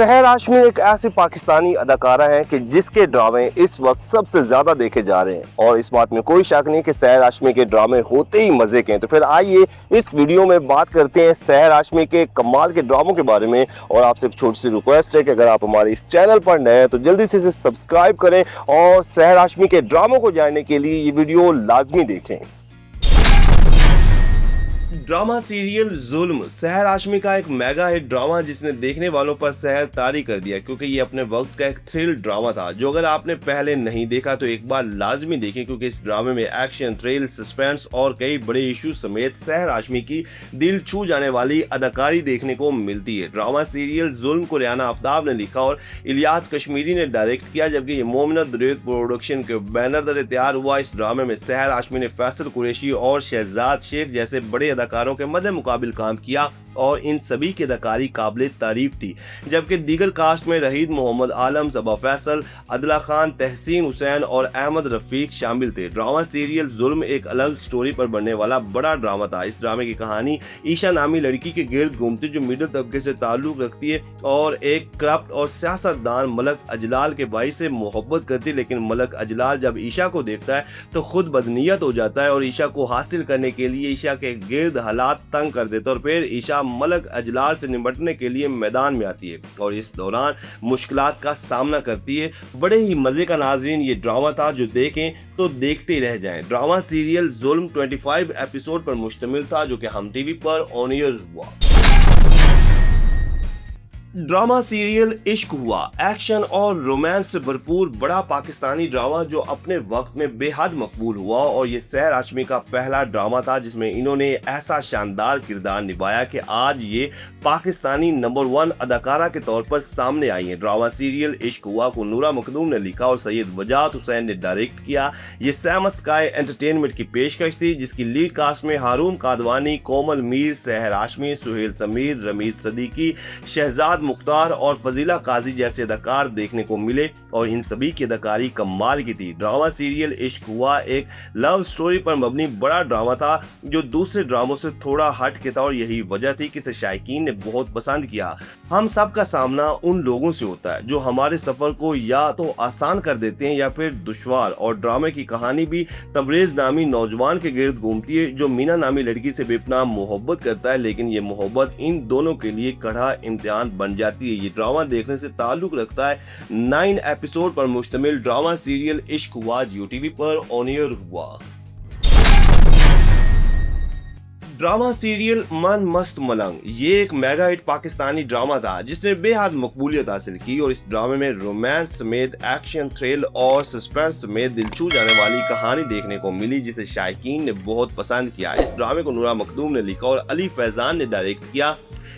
सहर हाशमी एक ऐसी पाकिस्तानी अदाकारा है कि जिसके ड्रामे इस वक्त सबसे ज्यादा देखे जा रहे हैं और इस बात में कोई शक नहीं कि सहर हाशमी के ड्रामे होते ही मजे के हैं। तो फिर आइए इस वीडियो में बात करते हैं सहर हाशमी के कमाल के ड्रामों के बारे में। और आपसे एक छोटी सी रिक्वेस्ट है कि अगर आप हमारे इस चैनल पर नए हैं तो जल्दी से इसे सब्सक्राइब करें और सहर हाशमी के ड्रामों को जानने के लिए ये वीडियो लाजमी देखें। ड्रामा सीरियल जुल्म सहर हाशमी का एक मेगा हिट ड्रामा जिसने देखने वालों पर सहर तारी कर दिया, क्योंकि ये अपने वक्त का एक थ्रिल ड्रामा था जो अगर आपने पहले नहीं देखा तो एक बार लाजमी देखें, क्योंकि इस ड्रामे में एक्शन, थ्रिल, सस्पेंस और कई बड़े इशू समेत सहर हाशमी की दिल छू जाने वाली अदाकारी देखने को मिलती है। ड्रामा सीरियल जुल्म को रियाना आफ्ताब ने लिखा और इलियास कश्मीरी ने डायरेक्ट किया, जबकि ये मोमिना दुरैत प्रोडक्शन के बैनर तले तैयार हुआ। इस ड्रामे में सहर हाशमी ने फैसल कुरैशी और शहजाद शेख जैसे बड़े अदाकारों के मद्दे मुकाबिल काम किया और इन सभी की अदाकारी काबिल तारीफ थी। जबकि दीगर कास्ट में रहीद मोहम्मद आलम, सबा फैसल, अदला खान, तहसीन हुसैन और अहमद रफीक शामिल थे। ड्रामा सीरियल जुल्म एक अलग स्टोरी पर बनने वाला बड़ा ड्रामा था। इस ड्रामे की कहानी ईशा नामी लड़की के गिर्द घूमती जो मिडिल तबके से ताल्लुक रखती है और एक करप्ट और सियासतदान मलक अजलाल के भाई से मोहब्बत करती है। लेकिन मलक अजलाल जब ईशा को देखता है तो खुद बदनीयत हो जाता है और ईशा को हासिल करने के लिए ईशा के गिर्द हालात तंग कर देता है और फिर ईशा मलक अजलाल से निपटने के लिए मैदान में आती है और इस दौरान मुश्किलात का सामना करती है। बड़े ही मजे का नाजरीन ये ड्रामा था जो देखें तो देखते ही रह जाएं। ड्रामा सीरियल जुल्म 25 एपिसोड पर मुश्तमिल था जो कि हम टीवी पर ऑन एयर हुआ। ड्रामा सीरियल इश्क हुआ एक्शन और रोमांस से भरपूर बड़ा पाकिस्तानी ड्रामा जो अपने वक्त में बेहद मकबूल हुआ और ये सहर हाशमी का पहला ड्रामा था जिसमें इन्होंने ऐसा शानदार किरदार निभाया कि आज ये पाकिस्तानी नंबर 1 अदाकारा के तौर पर सामने आई है। ड्रामा सीरियल इश्क हुआ को नूरा मखदूम ने लिखा और सैयद वजात हुसैन ने डायरेक्ट किया। ये सैम स्काई एंटरटेनमेंट की पेशकश थी जिसकी लीड कास्ट में हारून कादवानी, कोमल मीर, सहर हाशमी, सुहेल समीर, रमीज सदीकी, शहजाद मुख्तार और फजीला काजी जैसे अदाकार देखने को मिले और इन सभी की अदाकारी कमाल की थी। ड्रामा सीरियल इश्क हुआ एक लव स्टोरी पर मबनी बड़ा ड्रामा था जो दूसरे ड्रामों से थोड़ा हट के था और यही वजह थी कि इसे शायकीन ने बहुत पसंद किया। हम सब का सामना उन लोगों से होता है जो हमारे सफर को या तो आसान कर देते हैं या फिर दुश्वार, और ड्रामे की कहानी भी तबरेज नामी नौजवान के गिर्द घूमती है जो मीना नामी लड़की से बेपनाह मोहब्बत करता है, लेकिन ये मोहब्बत इन दोनों के लिए कड़ा इम्तिहान बन जाती है। ये ड्रामा देखने से ताल्लुक रखता है 9 एपिसोड पर मुश्तमिल ड्रामा सीरियल इश्क हुआ जियो टीवी पर ऑन एयर हुआ। ड्रामा सीरियल मन मस्त मलंग ये एक मेगा हिट पाकिस्तानी ड्रामा था जिसने बेहद मकबूलियत हासिल की और इस ड्रामे में रोमांस समेत एक्शन, थ्रिल और सस्पेंस समेत दिल छू जाने वाली कहानी देखने को मिली जिसे शायकीन ने बहुत पसंद किया। इस ड्रामे को नूरा मखदूम ने लिखा और अली फैजान ने डायरेक्ट किया।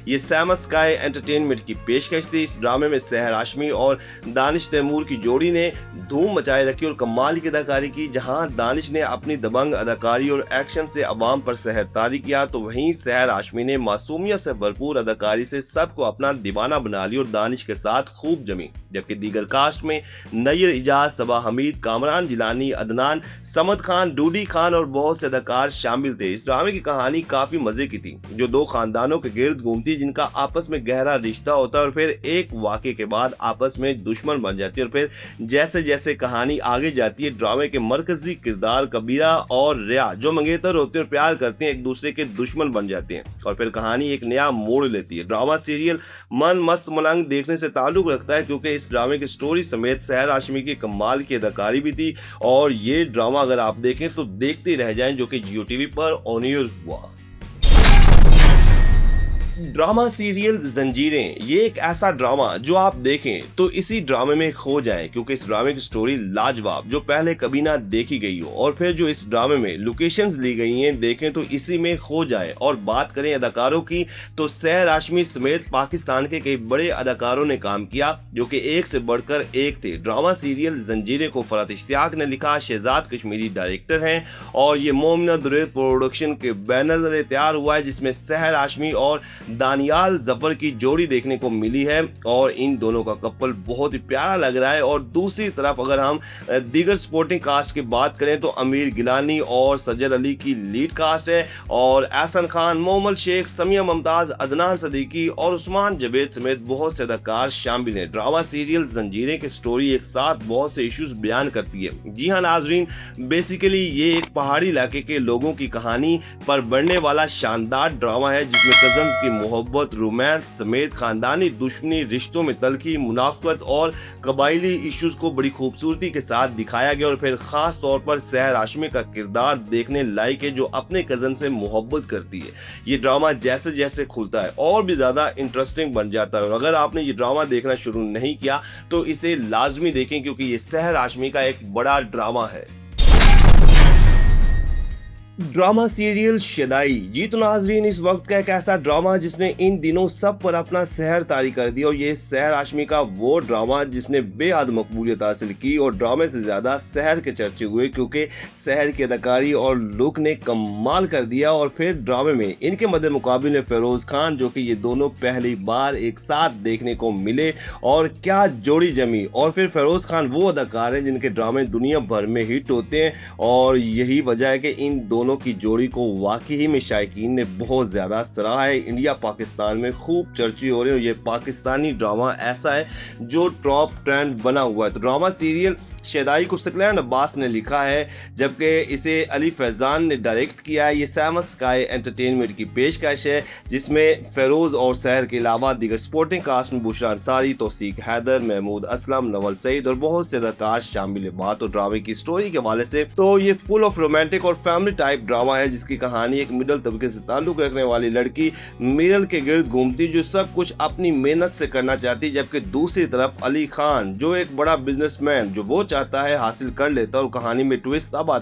ये सैम स्काई एंटरटेनमेंट की पेशकश थी। इस ड्रामे में सहर हाशमी और दानिश तैमूर की जोड़ी ने धूम मचाए रखी और कमाल की अदाकारी की। जहां दानिश ने अपनी दबंग अदाकारी और एक्शन से अवाम पर सहर तारी किया तो वहीं सहर हाशमी ने मासूमियत से भरपूर अदाकारी से सबको अपना दीवाना बना लिया और दानिश के साथ खूब जमी। जबकि दीगर कास्ट में नैयर इजाज, सबा हमीद, कामरान जिलानी, अदनान, समद खान, डूडी खान और बहुत से अदाकार शामिल थे। इस ड्रामे की कहानी काफी मजे की थी जो दो खानदानों के गिर्द घूमती जिनका आपस में गहरा रिश्ता होता है और फिर एक वाक़े के बाद आपस में दुश्मन बन जाती है और फिर जैसे जैसे कहानी आगे जाती है ड्रामे के मरकजी किरदार कबीरा और रिया जो मंगेतर होते हैं और प्यार करते हैं एक दूसरे के दुश्मन बन जाते हैं और फिर कहानी एक नया मोड़ लेती है। ड्रामा सीरियल मन मस्त मलंग देखने से ताल्लुक रखता है क्योंकि इस ड्रामे की स्टोरी समेत सहर हाशमी की कमाल की अदाकारी भी थी और ये ड्रामा अगर आप देखें तो देखते रह जाएं जो कि जियो टीवी पर ऑन एयर हुआ। ड्रामा सीरियल जंजीरें ये एक ऐसा ड्रामा जो आप देखें तो इसी ड्रामे में खो जाएं क्योंकि इस ड्रामे की स्टोरी लाजवाब जो पहले कभी ना देखी गई हो और फिर जो इस ड्रामे में लोकेशंस ली गई हैं देखें तो इसी में खो जाए। और बात करें अदाकारों की तो सहर हाशमी समेत पाकिस्तान के कई बड़े अदाकारों ने काम किया जो कि एक से बढ़कर एक थे। ड्रामा सीरियल जंजीरें को फरहत इश्तियाक ने लिखा, शहजाद कश्मीरी डायरेक्टर हैं और ये मोमिना दुरैत प्रोडक्शन के बैनर तले तैयार हुआ है जिसमें सहर हाशमी और दानियाल जफर की जोड़ी देखने को मिली है और इन दोनों का कपल बहुत ही प्यारा लग रहा है। और दूसरी तरफ अगर हम दीगर सपोर्टिंग कास्ट की बात करें तो आमिर गिलानी और सज्जद अली की लीड कास्ट है और एहसन खान, मोहम्मद शेख, समिया मुमताज, अदनान सदीकी और उस्मान जवेद समेत बहुत से अदाकार शामिल हैं। ड्रामा सीरियल जंजीरें की स्टोरी एक साथ बहुत से इश्यूज बयान करती है। जी हाँ नाजरीन, बेसिकली ये एक पहाड़ी इलाके के लोगों की कहानी पर बढ़ने वाला शानदार ड्रामा है जिसमें कजन्स की मोहब्बत, रोमांस समेत खानदानी दुश्मनी, रिश्तों में तलखी, मुनाफकत और कबायली इश्यूज को बड़ी खूबसूरती के साथ दिखाया गया। और फिर खास तौर पर सहर हाशमी का किरदार देखने लायक है जो अपने कजन से मोहब्बत करती है। ये ड्रामा जैसे जैसे खुलता है और भी ज्यादा इंटरेस्टिंग बन जाता है। और अगर आपने ये ड्रामा देखना शुरू नहीं किया तो इसे लाजमी देखें क्योंकि ये सहर हाशमी का एक बड़ा ड्रामा है। Drama serial Shaddai. जी तो नाजरीन, इस वक्त का एक ऐसा ड्रामा जिसने इन दिनों सब पर अपना सहर तारी कर दिया और ये सहर हाशमी का वो ड्रामा जिसने बेहद मकबूलियत हासिल की और ड्रामे से ज़्यादा सहर के चर्चे हुए क्योंकि सहर की अदाकारी और लुक ने कमाल कर दिया। और फिर ड्रामे में इनके मद्दे मुकाबले फ़िरोज़ खान जो कि ये दोनों पहली बार एक साथ देखने को मिले और क्या जोड़ी जमी। और फिर फ़िरोज़ खान वो अदाकार हैं जिनके ड्रामे दुनिया भर में हिट होते हैं और यही वजह है कि इन दोनों की जोड़ी को वाकई में शायकीन ने बहुत ज्यादा सराहा है। इंडिया पाकिस्तान में खूब चर्चे हो रहे हैं और ये पाकिस्तानी ड्रामा ऐसा है जो टॉप ट्रेंड बना हुआ है। तो ड्रामा सीरियल शदाई को सकलैन अब्बास ने लिखा है जबकि इसे अली फैजान ने डायरेक्ट किया है। ये सैमस स्काई एंटरटेनमेंट की पेशकश है जिसमें फ़िरोज़ और सहर के अलावा दीगर सपोर्टिंग कास्ट में बुशरा अंसारी, तौसीक हैदर, महमूद असलम, नवल सईद और बहुत से अदाकार शामिल है। बात और ड्रामे की स्टोरी के हवाले से तो ये फुल ऑफ रोमांटिक और फैमिली टाइप ड्रामा है जिसकी कहानी एक मिडिल तबके से ताल्लुक रखने वाली लड़की मिरल के गिर्द घूमती जो सब कुछ अपनी मेहनत से करना चाहती, जबकि दूसरी तरफ अली खान जो एक बड़ा बिजनेसमैन जो वो चाहता है हासिल कर लेता और कहानी में ट्विस्ट अब आता